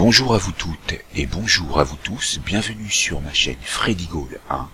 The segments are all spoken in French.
Bonjour à vous toutes et bonjour à vous tous, bienvenue sur ma chaîne Freddy Gall 1,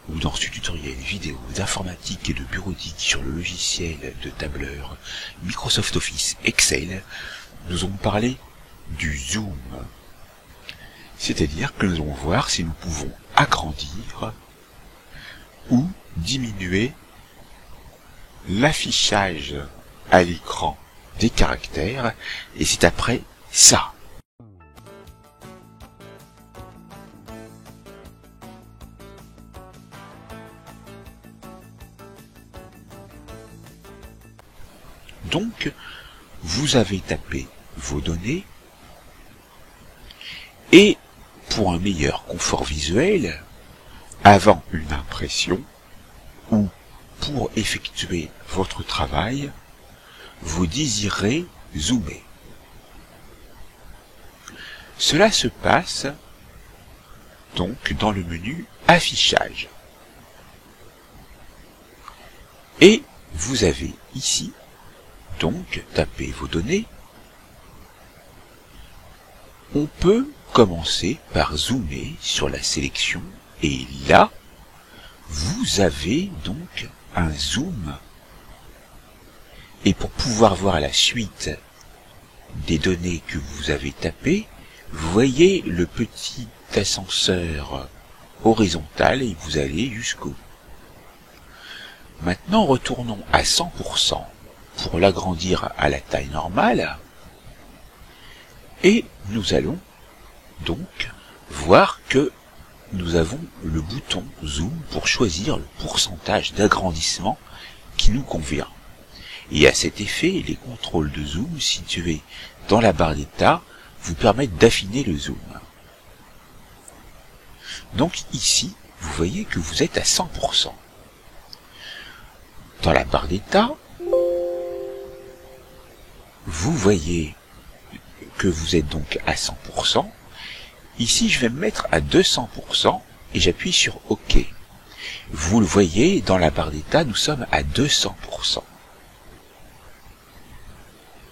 où dans ce tutoriel vidéo d'informatique et de bureautique sur le logiciel de tableur Microsoft Office Excel, nous allons parler du zoom. C'est-à-dire que nous allons voir si nous pouvons agrandir ou diminuer l'affichage à l'écran des caractères, et c'est après ça. Donc, vous avez tapé vos données, et pour un meilleur confort visuel, avant une impression, ou pour effectuer votre travail, vous désirez zoomer. Cela se passe donc dans le menu Affichage. Et vous avez ici, donc, tapez vos données. On peut commencer par zoomer sur la sélection, et là, vous avez donc un zoom. Et pour pouvoir voir la suite des données que vous avez tapées, vous voyez le petit ascenseur horizontal et vous allez jusqu'au bout. Maintenant, retournons à 100% pour l'agrandir à la taille normale. Et nous allons donc voir que nous avons le bouton zoom pour choisir le pourcentage d'agrandissement qui nous convient. Et à cet effet, les contrôles de zoom situés dans la barre d'état vous permettent d'affiner le zoom. Donc ici, vous voyez que vous êtes à 100%. Dans la barre d'état, vous voyez que vous êtes donc à 100%. Ici, je vais me mettre à 200% et j'appuie sur OK. Vous le voyez, dans la barre d'état, nous sommes à 200%.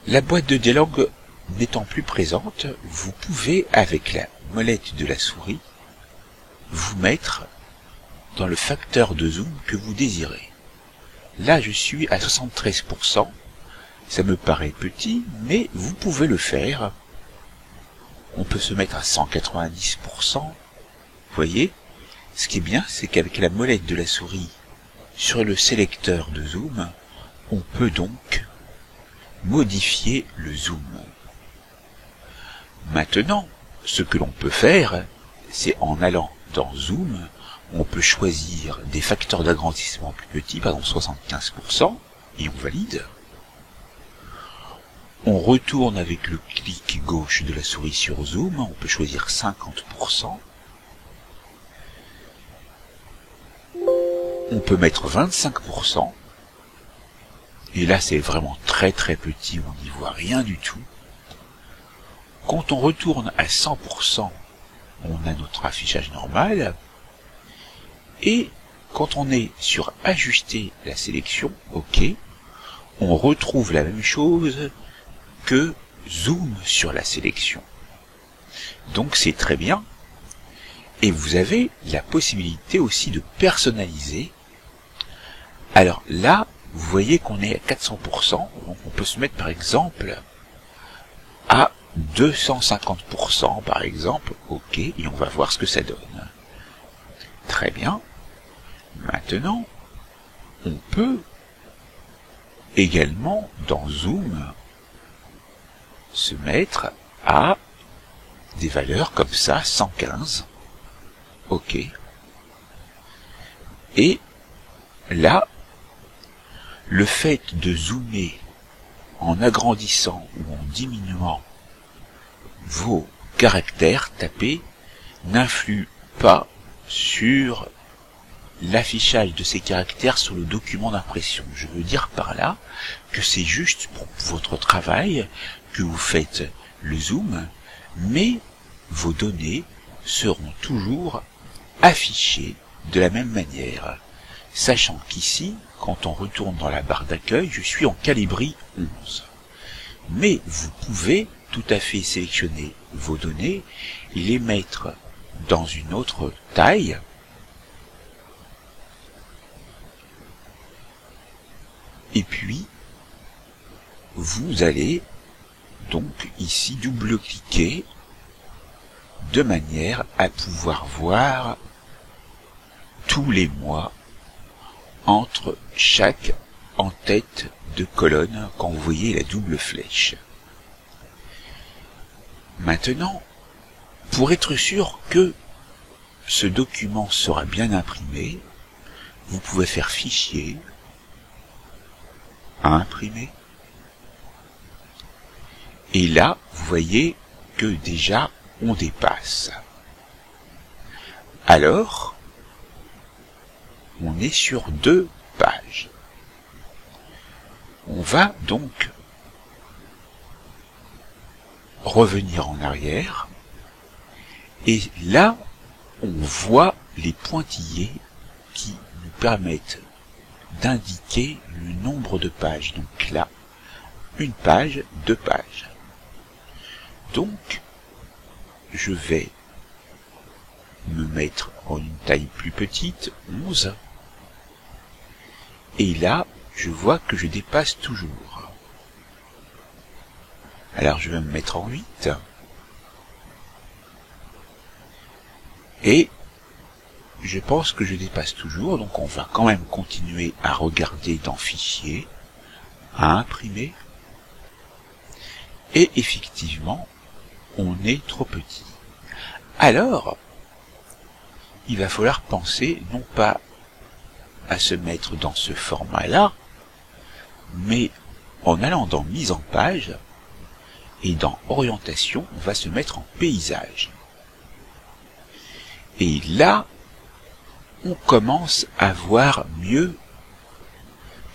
La boîte de dialogue n'étant plus présente, vous pouvez, avec la molette de la souris, vous mettre dans le facteur de zoom que vous désirez. Là, je suis à 73%. Ça me paraît petit, mais vous pouvez le faire. On peut se mettre à 190%. Vous voyez, ce qui est bien, c'est qu'avec la molette de la souris sur le sélecteur de zoom, on peut donc modifier le zoom. Maintenant, ce que l'on peut faire, c'est en allant dans zoom, on peut choisir des facteurs d'agrandissement plus petits, par exemple 75%, et on valide. On retourne avec le clic gauche de la souris sur zoom, on peut choisir 50%. On peut mettre 25%. Et là, c'est vraiment très très petit, on n'y voit rien du tout. Quand on retourne à 100%, on a notre affichage normal. Et quand on est sur ajuster la sélection, OK, on retrouve la même chose que zoom sur la sélection. Donc c'est très bien. Et vous avez la possibilité aussi de personnaliser. Alors là, vous voyez qu'on est à 400%, donc on peut se mettre par exemple à 250% par exemple, OK, et on va voir ce que ça donne. Très bien. Maintenant, on peut également dans Zoom se mettre à des valeurs comme ça, 115, OK. Et là, le fait de zoomer en agrandissant ou en diminuant vos caractères tapés n'influe pas sur l'affichage de ces caractères sur le document d'impression. Je veux dire par là que c'est juste pour votre travail que vous faites le zoom, mais vos données seront toujours affichées de la même manière. Sachant qu'ici, quand on retourne dans la barre d'accueil, je suis en Calibri 11. Mais vous pouvez tout à fait sélectionner vos données et les mettre dans une autre taille. Et puis, vous allez donc ici double-cliquer de manière à pouvoir voir tous les mois entre chaque en-tête de colonne quand vous voyez la double flèche. Maintenant, pour être sûr que ce document sera bien imprimé, vous pouvez faire Fichier, Imprimer, et là, vous voyez que déjà on dépasse. Alors, on est sur 2 pages. On va donc revenir en arrière, et là, on voit les pointillés qui nous permettent d'indiquer le nombre de pages. Donc là, 1 page, 2 pages. Donc, je vais me mettre en une taille plus petite, 11. Et là, je vois que je dépasse toujours. Alors je vais me mettre en 8. Et je pense que je dépasse toujours, donc on va quand même continuer à regarder dans Fichier, à imprimer. Et effectivement, on est trop petit. Alors, il va falloir penser non pas à se mettre dans ce format-là, mais en allant dans Mise en page, et dans Orientation, on va se mettre en paysage. Et là, on commence à voir mieux,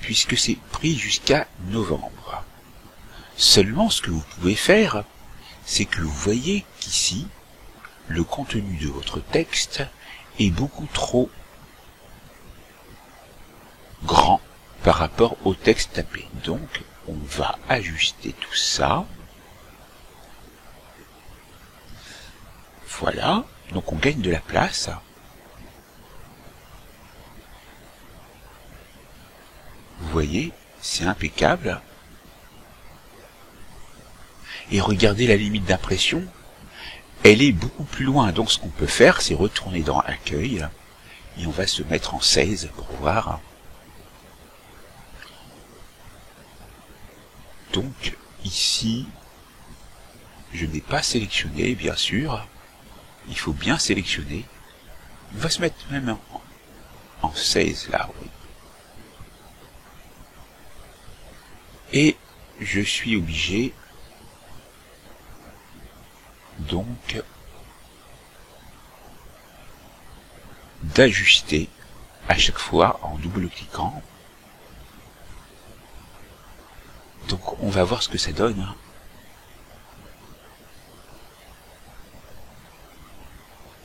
puisque c'est pris jusqu'à novembre. Seulement, ce que vous pouvez faire, c'est que vous voyez qu'ici, le contenu de votre texte est beaucoup trop grand par rapport au texte tapé. Donc, on va ajuster tout ça. Voilà, donc on gagne de la place. Vous voyez, c'est impeccable. Et regardez la limite d'impression, elle est beaucoup plus loin. Donc ce qu'on peut faire, c'est retourner dans Accueil, et on va se mettre en 16 pour voir. Donc ici, je n'ai pas sélectionné, bien sûr. Il faut bien sélectionner. On va se mettre même en 16 là, oui. Et je suis obligé donc d'ajuster à chaque fois en double-cliquant. Donc on va voir ce que ça donne.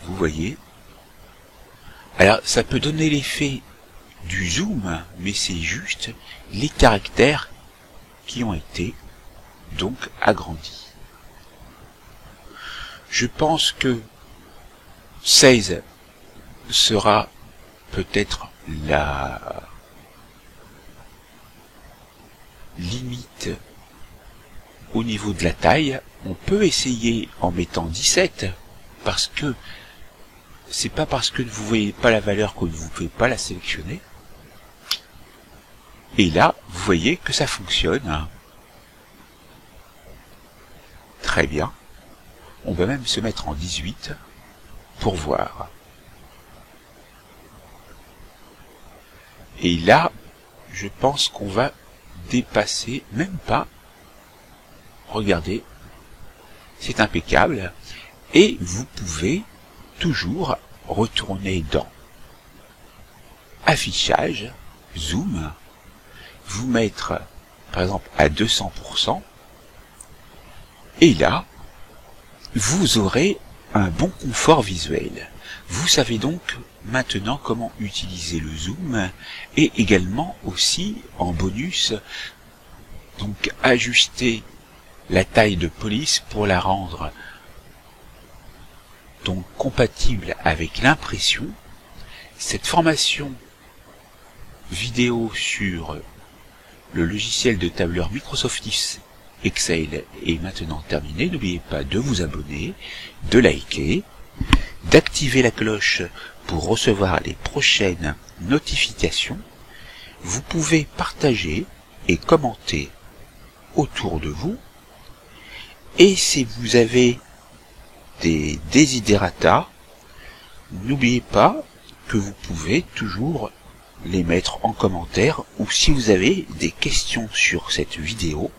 Vous voyez. Alors ça peut donner l'effet du zoom, mais c'est juste les caractères qui ont été donc agrandis. Je pense que 16 sera peut-être la limite au niveau de la taille. On peut essayer en mettant 17, parce que c'est pas parce que vous voyez pas la valeur que vous ne pouvez pas la sélectionner. Et là, vous voyez que ça fonctionne. Très bien. On va même se mettre en 18 pour voir. Et là, je pense qu'on va dépasser, même pas. Regardez, c'est impeccable. Et vous pouvez toujours retourner dans Affichage, Zoom, vous mettre par exemple à 200%, et là, vous aurez un bon confort visuel. Vous savez donc maintenant comment utiliser le zoom, et également aussi en bonus, donc ajuster la taille de police pour la rendre donc compatible avec l'impression. Cette formation vidéo sur le logiciel de tableur Microsoft Excel est maintenant terminée. N'oubliez pas de vous abonner, de liker, d'activer la cloche pour recevoir les prochaines notifications. Vous pouvez partager et commenter autour de vous. Et si vous avez des desiderata, n'oubliez pas que vous pouvez toujours les mettre en commentaire, ou si vous avez des questions sur cette vidéo,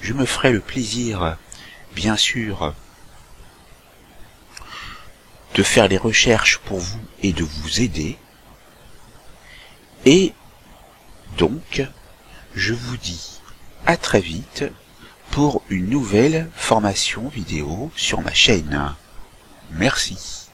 je me ferai le plaisir, bien sûr, de faire les recherches pour vous et de vous aider. Et donc, je vous dis à très vite pour une nouvelle formation vidéo sur ma chaîne. Merci.